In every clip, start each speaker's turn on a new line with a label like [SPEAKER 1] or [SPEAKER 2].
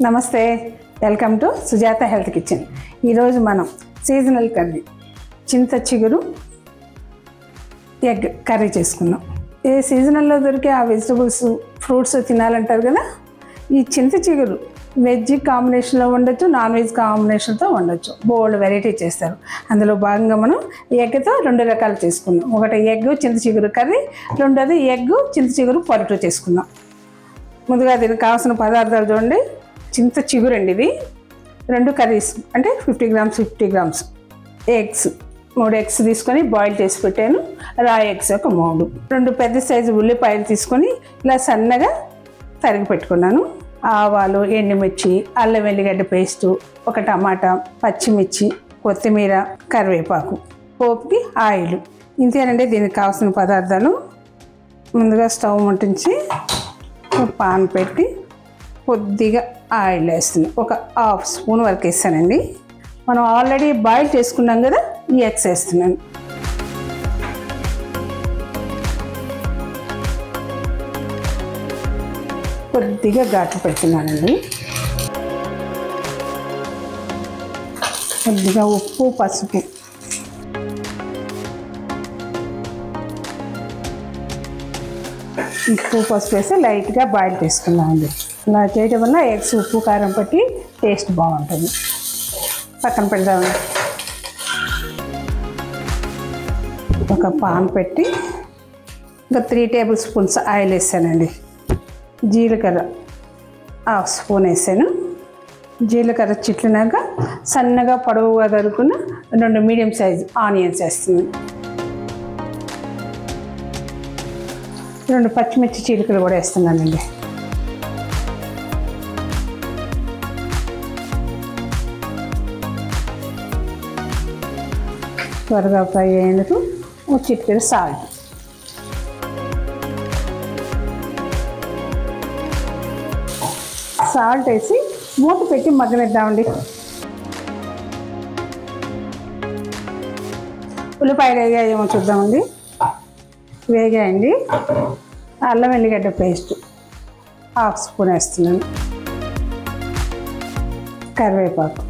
[SPEAKER 1] నమస్తే, welcome to Sujatha health kitchen. ఈరోజు మనం సీజనల్ కర్రీ చింత చిగురు ఎగ్ కర్రీ చేసుకున్నాం. ఏ సీజనల్లో దొరికే ఆ వెజిటబుల్స్ ఫ్రూట్స్ తినాలంటారు కదా. ఈ చింత చిగురు వెజ్ కాంబినేషన్లో వండొచ్చు, నాన్ వెజ్ కాంబినేషన్తో వండొచ్చు. బోల్డ్ వెరైటీ చేస్తారు. అందులో భాగంగా మనం ఎగ్తో 2 రకాలు చేసుకున్నాం. ఒకటి ఎగ్ చింత చిగురు కర్రీ, రెండోది ఎగ్ చింత చిగురు పొరటు చేసుకున్నాం. ముందుగా దీనికి కావాల్సిన పదార్థాలు చూడండి. చింత చిగురు అండి, ఇది 2 కర్రీస్ అంటే 50 గ్రామ్స్ 50 గ్రామ్స్. ఎగ్స్ 3 ఎగ్స్ తీసుకొని బాయిల్ చేసి పెట్టాను. రా ఎగ్స్ ఒక 3. 2 పెద్ద సైజు ఉల్లిపాయలు తీసుకొని ఇలా సన్నగా తరిగి పెట్టుకున్నాను. ఆవాలు, ఎండుమిర్చి, అల్లం వెల్లిగడ్డ పేస్టు, 1 టమాటా, పచ్చిమిర్చి, కొత్తిమీర, కరివేపాకు, పోపుకి ఆయిల్. ఇంతేనండి దీనికి కావాల్సిన పదార్థాలు. ముందుగా స్టవ్ ముట్టించి పాన్ పెట్టి కొద్దిగా ఆయిల్ వేస్తున్నాను. ఒక 1/2 స్పూన్ వరకు వేస్తానండి. మనం ఆల్రెడీ బాయిల్ చేసుకున్నాం కదా, ఈ ఎగ్స్ వేస్తున్నాను. కొద్దిగా ఘాటు పెడుతున్నానండి. కొద్దిగా ఉప్పు, పసుపు, వేసి లైట్గా బాయిల్ చేసుకున్నామండి. ఇలా చేయడం వల్ల ఎగ్స్ ఉప్పు కారం పట్టి టేస్ట్ బాగుంటుంది. పక్కన పెడదామండి. ఒక పాన్ పెట్టి ఇంకా 3 టేబుల్ స్పూన్స్ ఆయిల్ వేసానండి. జీలకర్ర 1/2 స్పూన్ వేసాను. జీలకర్ర చిట్లినాక సన్నగా పొడవుగా తరుక్కున్న 2 మీడియం సైజు ఆనియన్స్ వేస్తున్నాను. 2 పచ్చిమిర్చి చీలికలు కూడా వేస్తున్నానండి. త్వరగా ఫ్రై అయ్యేందుకు ఒక చిటికెడు సాల్ట్. సాల్ట్ వేసి మూత పెట్టి మగ్గనిద్దామండి. ఉల్లిపాయలు వేగాయేమో చూద్దామండి. వేగాయండి. అల్లం వెల్లిగడ్డ పేస్ట్ 1/2 స్పూన్ వేస్తున్నాను. కరివేపాకు,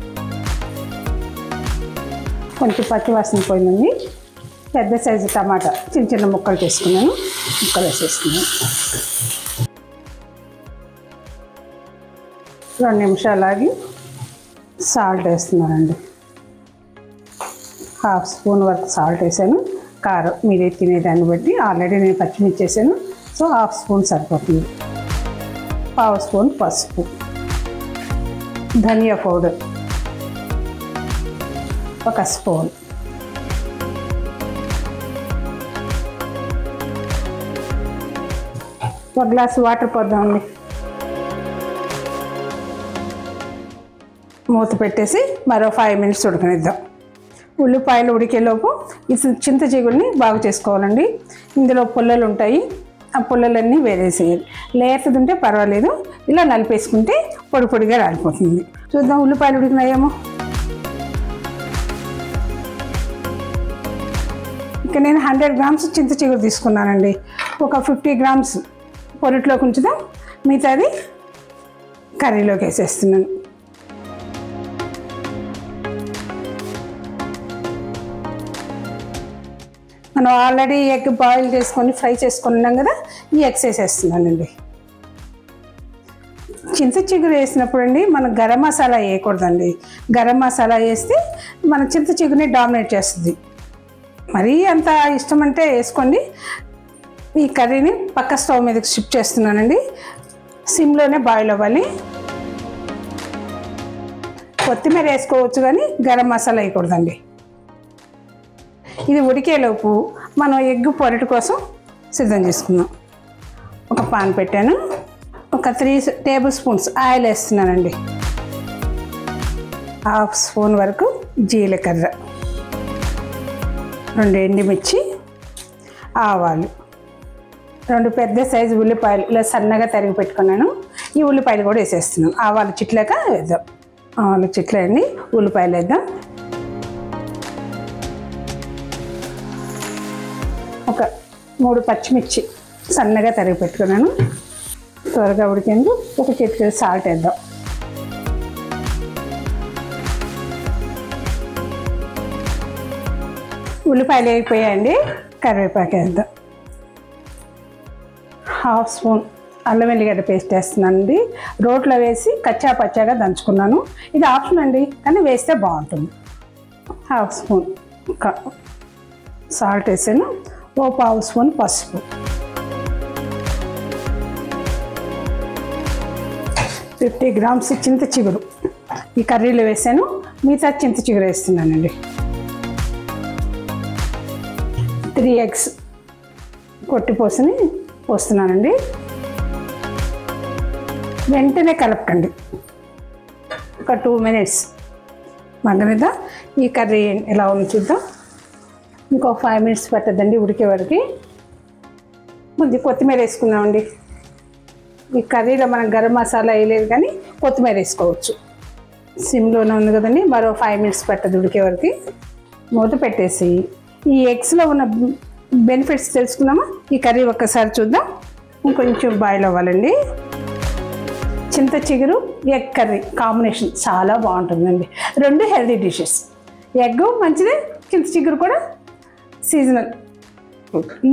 [SPEAKER 1] కొంచెం పచ్చివాసన పోయిందండి. పెద్ద సైజు టమాటా చిన్న చిన్న ముక్కలు చేసుకున్నాను. ముక్కలు వేసేస్తున్నాను. 2 నిమిషాలు ఆగి సాల్ట్ వేస్తున్నానండి. 1/2 స్పూన్ వరకు సాల్ట్ వేసాను. కారం మీరే తినేదాన్ని బట్టి. ఆల్రెడీ నేను పచ్చిమిర్చి వేసాను, సో 1/2 స్పూన్ సరిపోతుంది. 1/2 స్పూన్ పసుపు, ధనియా పౌడర్ 1 స్పూన్, ఒక గ్లాసు వాటర్ పోద్దామండి. మూత పెట్టేసి మరో 5 మినిట్స్ ఉడకనిద్దాం. ఉల్లిపాయలు ఉడికేలోపు ఈ చింత చిగురిని బాగు చేసుకోవాలండి. ఇందులో పుల్లలు ఉంటాయి, ఆ పుల్లలన్నీ వేరేసేయాలి. లేతది ఉంటే పర్వాలేదు, ఇలా నలిపేసుకుంటే పొడి పొడిగా రాలిపోతుంది. చూద్దాం ఉల్లిపాయలు ఉడికినాయేమో. ఇక నేను 100 గ్రామ్స్ చింత చిగురు తీసుకున్నానండి. ఒక 50 గ్రామ్స్ పొరిట్లోకి ఉంచుదాం, మిగతాది కర్రీలోకి వేసేస్తున్నాను. మనం ఆల్రెడీ ఎగ్ బాయిల్ చేసుకొని ఫ్రై చేసుకున్నాం కదా, ఈ ఎగ్స్ వేసేస్తున్నానండి. చింత చిగురు వేసినప్పుడు అండి మనం గరం మసాలా వేయకూడదండి. గరం మసాలా వేస్తే మన చింత చిగురుని డామినేట్ చేస్తుంది. మరీ అంత ఇష్టం అంటే వేసుకోండి. ఈ కర్రీని పక్క స్టవ్ మీదకి షిఫ్ట్ చేస్తున్నానండి. సిమ్లోనే బాయిల్ అవ్వాలి. కొత్తిమీర వేసుకోవచ్చు కానీ గరం మసాలా వేయకూడదండి. ఇది ఉడికేలోపు మనం ఎగ్ పొరటు కోసం సిద్ధం చేసుకుందాం. ఒక పాన్ పెట్టాను. ఒక 3 టేబుల్ స్పూన్స్ ఆయిల్ వేస్తున్నానండి. 1/2 స్పూన్ వరకు జీలకర్ర, 2 ఎండుమిర్చి, ఆవాలు, 2 పెద్ద సైజు ఉల్లిపాయలు ఇలా సన్నగా తరిగి పెట్టుకున్నాను. ఈ ఉల్లిపాయలు కూడా వేసేస్తున్నాను. ఆవాలు చిట్లాక వేద్దాం. ఆవాలు చిట్లండి, ఉల్లిపాయలు వేద్దాం. ఒక 3 పచ్చిమిర్చి సన్నగా తరిగి పెట్టుకున్నాను. త్వరగా ఉడికేందుకు ఒక చిటికెడు సాల్ట్ వేద్దాం. ఉల్లిపాయలు వేగిపోయాయండి, కరివేపాకు వేద్దాం. 1/2 స్పూన్ అల్లం వెల్లిగడ్డ పేస్ట్ వేస్తున్నానండి. రోట్లో వేసి కచ్చా పచ్చాగా దంచుకున్నాను. ఇది ఆప్షన్ అండి, కానీ వేస్తే బాగుంటుంది. 1/2 స్పూన్ సాల్ట్ వేసాను. 1/4 స్పూన్ పసుపు, 50 గ్రామ్స్ చింత చిగురు ఈ కర్రీలో వేసాను. మిగతా చింత చిగురు వేస్తున్నానండి. 3 ఎగ్స్ కొట్టిపోసుని పోస్తున్నానండి. వెంటనే కలపకండి, ఒక 2 మినిట్స్ మగ్గనిద్దాం. ఈ కర్రీ ఎలా ఉంది చూద్దాం. ఇంకో 5 మినిట్స్ పట్టద్దండి ఉడికే వరకు. కొద్ది కొత్తిమీర వేసుకుందామండి. ఈ కర్రీలో మనం గరం మసాలా వేయలేదు, కానీ కొత్తిమీర వేసుకోవచ్చు. సిమ్లోనే ఉంది కదండి, మరో 5 మినిట్స్ పట్టదు ఉడికే వరకు. మూత పెట్టేసి ఈ ఎగ్స్లో ఉన్న బెనిఫిట్స్ తెలుసుకుందామా. ఈ కర్రీ ఒక్కసారి చూద్దాం. ఇంకొంచెం బాయిల్ అవ్వాలండి. చింత చిగురు ఎగ్ కర్రీ కాంబినేషన్ చాలా బాగుంటుందండి. 2 హెల్తీ డిషెస్. ఎగ్ మంచిదే, చింత చిగురు కూడా సీజనల్.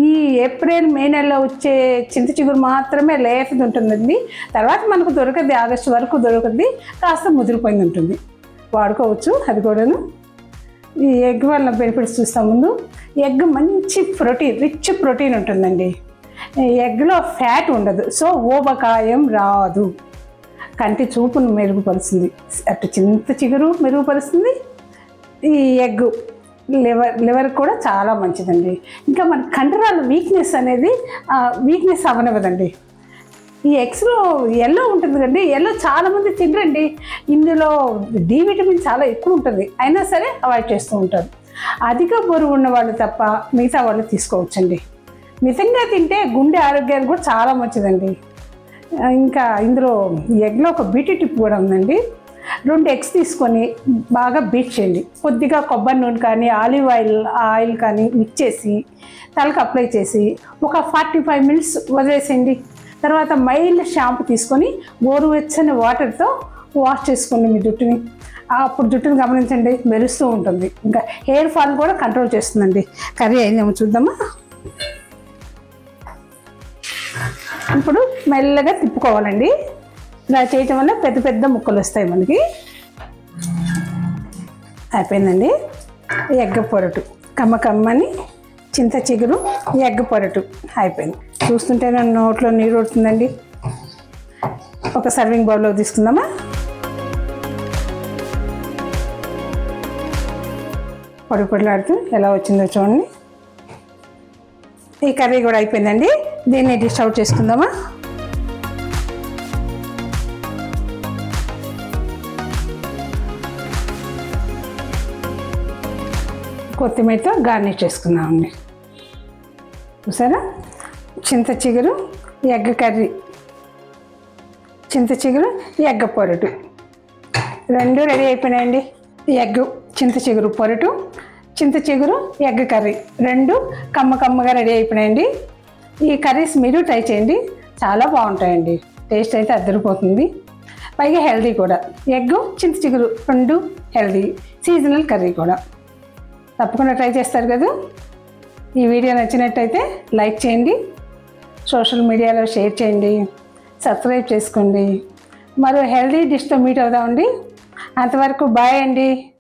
[SPEAKER 1] ఈ ఏప్రిల్ మే నెలలో వచ్చే చింత చిగురు మాత్రమే లేతది ఉంటుందండి. తర్వాత మనకు దొరకద్ది, ఆగస్టు వరకు దొరకద్ది, కాస్త ముదిరిపోయింది ఉంటుంది, వాడుకోవచ్చు. అది కూడాను. ఈ ఎగ్ వల్ల బెనిఫిట్స్ చూస్తాం. ముందు ఎగ్ మంచి ప్రోటీన్, రిచ్ ప్రోటీన్ ఉంటుందండి. ఎగ్లో ఫ్యాట్ ఉండదు, సో ఊబకాయం రాదు. కంటి చూపును మెరుగుపరుస్తుంది. అటు చింత చిగురు మెరుగుపరుస్తుంది, ఈ ఎగ్ లివర్ కూడా చాలా మంచిదండి. ఇంకా మన కండరాల వీక్నెస్ అనేది వీక్నెస్ అవ్వనివ్వదండి. ఈ ఎగ్స్లో ఎల్లో ఉంటుంది కండి, ఎల్లో చాలామంది తినరండి. ఇందులో డి విటమిన్ చాలా ఎక్కువ ఉంటుంది, అయినా సరే అవాయిడ్ చేస్తూ ఉంటారు. అధిక బరువు ఉన్న వాళ్ళు తప్ప మిగతా వాళ్ళు తీసుకోవచ్చండి. మితంగా తింటే గుండె ఆరోగ్యానికి కూడా చాలా మంచిదండి. ఇంకా ఇందులో ఎగ్లో ఒక బ్యూటీ టిప్ కూడా ఉందండి. 2 ఎగ్స్ తీసుకొని బాగా బీట్ చేయండి. కొద్దిగా కొబ్బరి నూనె కానీ ఆలివ్ ఆయిల్ కానీ మిక్స్ చేసి తలకు అప్లై చేసి ఒక 45 మినిట్స్ వదిలేసేయండి. తర్వాత మైల్డ్ షాంపూ తీసుకొని గోరువెచ్చని వాటర్తో వాష్ చేసుకోండి మీ జుట్టుని. అప్పుడు జుట్టుని గమనించండి, మెరుస్తూ ఉంటుంది. ఇంకా హెయిర్ ఫాల్ కూడా కంట్రోల్ చేస్తుందండి. కర్రీ అయిందేమో చూద్దామా. ఇప్పుడు మెల్లగా తిప్పుకోవాలండి. ఇలా చేయటం వల్ల పెద్ద పెద్ద ముక్కలు వస్తాయి మనకి. అయిపోయిందండి. ఎగ్గ పొరటు, కమ్మని చింత చిగురు ఎగ్గ పొరటు అయిపోయింది. చూస్తుంటే నన్ను నోట్లో నీరు పడుతుందండి. ఒక సర్వింగ్ బౌల్లో తీసుకుందామా. పొడి పొడిలాడుతూ ఎలా వచ్చిందో చూడండి. ఈ కర్రీ కూడా అయిపోయిందండి. దీన్ని డిష్ అవుట్ చేసుకుందామా. కొత్తిమీరతో గార్నిష్ చేసుకుందామండి. చూసారా, చింత చిగురు ఎగ్ కర్రీ, చింత చిగురు ఎగ్ పొరటు 2 రెడీ అయిపోయినాయండి. ఎగ్ చింత చిగురు పొరటు, చింత చిగురు ఎగ్ కర్రీ 2 కమ్మగా రెడీ అయిపోయినాయండి. ఈ కర్రీస్ మీరు ట్రై చేయండి, చాలా బాగుంటాయండి. టేస్ట్ అయితే అద్దరిపోతుంది, పైగా హెల్దీ కూడా. ఎగ్ చింత చిగురు 2 హెల్దీ, సీజనల్ కర్రీ కూడా. తప్పకుండా ట్రై చేస్తారు కదా. ఈ వీడియో నచ్చినట్టయితే లైక్ చేయండి, సోషల్ మీడియాలో షేర్ చేయండి, సబ్స్క్రైబ్ చేసుకోండి. మరో హెల్దీ డిష్తో మీట్ అవుదామండి. అంతవరకు బాయ్ అండి.